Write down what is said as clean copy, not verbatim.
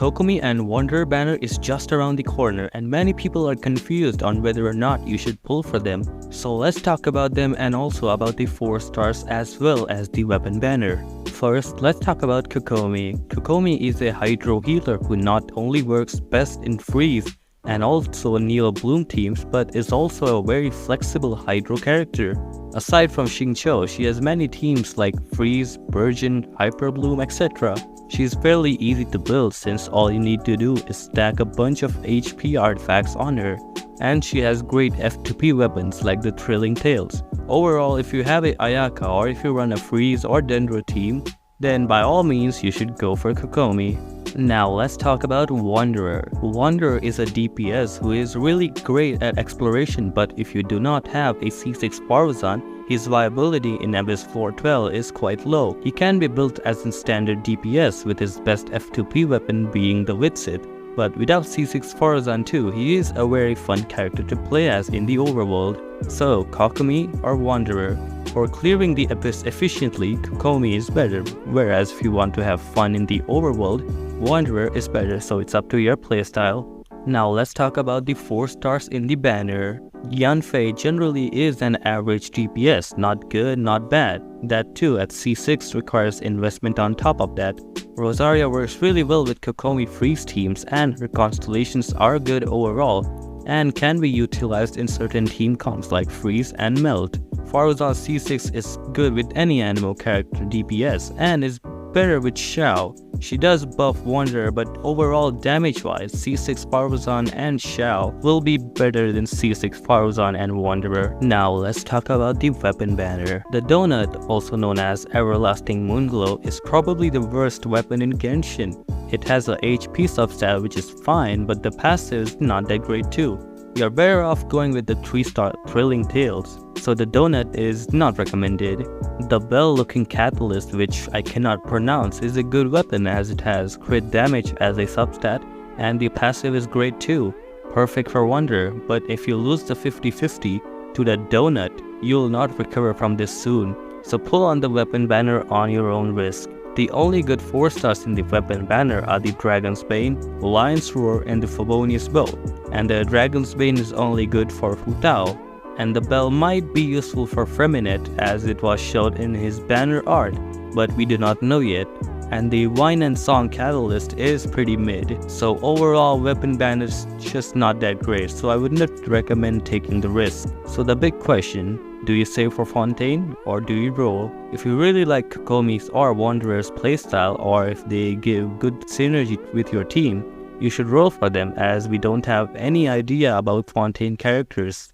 Kokomi and Wanderer banner is just around the corner and many people are confused on whether or not you should pull for them. So let's talk about them and also about the 4 stars as well as the weapon banner. First, let's talk about Kokomi. Kokomi is a Hydro healer who not only works best in Freeze and also Neo Bloom teams, but is also a very flexible Hydro character. Aside from Xingqiu, she has many teams like Freeze, Virgin, Hyper Bloom, etc. She is fairly easy to build since all you need to do is stack a bunch of HP artifacts on her, and she has great F2P weapons like the Thrilling Tails. Overall, if you have a Ayaka or if you run a Freeze or Dendro team, then by all means you should go for Kokomi. Now let's talk about Wanderer. Wanderer is a DPS who is really great at exploration, but if you do not have a C6 Parvizan, his viability in Abyss Floor 12 is quite low. He can be built as a standard DPS with his best F2P weapon being the Witsit, but without C6 Parvizan too, he is a very fun character to play as in the overworld. So Kokomi or Wanderer? For clearing the Abyss efficiently, Kokomi is better, whereas if you want to have fun in the overworld, Wanderer is better, so it's up to your playstyle. Now let's talk about the 4 stars in the banner. Yanfei generally is an average DPS, not good, not bad. That too at C6 requires investment on top of that. Rosaria works really well with Kokomi Freeze teams and her constellations are good overall and can be utilized in certain team comps like Freeze and Melt. Faruzan C6 is good with any Anemo character DPS and is better with Xiao. She does buff Wanderer, but overall damage wise, C6 Parvizan and Xiao will be better than C6 Parvizan and Wanderer. Now let's talk about the weapon banner. The Donut, also known as Everlasting Moonglow, is probably the worst weapon in Genshin. It has a HP substat which is fine, but the passive is not that great too. You're better off going with the 3-star Thrilling Tails, so the Donut is not recommended. The bell-looking Catalyst, which I cannot pronounce, is a good weapon as it has crit damage as a substat and the passive is great too, perfect for Wanderer, but if you lose the 50-50 to the Donut, you'll not recover from this soon, so pull on the weapon banner on your own risk. The only good 4 stars in the weapon banner are the Dragon's Bane, Lion's Roar and the Favonius Bow, and the Dragon's Bane is only good for Hu Tao, and the bell might be useful for Freminet as it was showed in his banner art, but we do not know yet, and the Wine and Song Catalyst is pretty mid, so overall weapon banner is just not that great, so I would not recommend taking the risk. So the big question, do you save for Fontaine or do you roll? If you really like Kokomi's or Wanderer's playstyle, or if they give good synergy with your team, you should roll for them as we don't have any idea about Fontaine characters.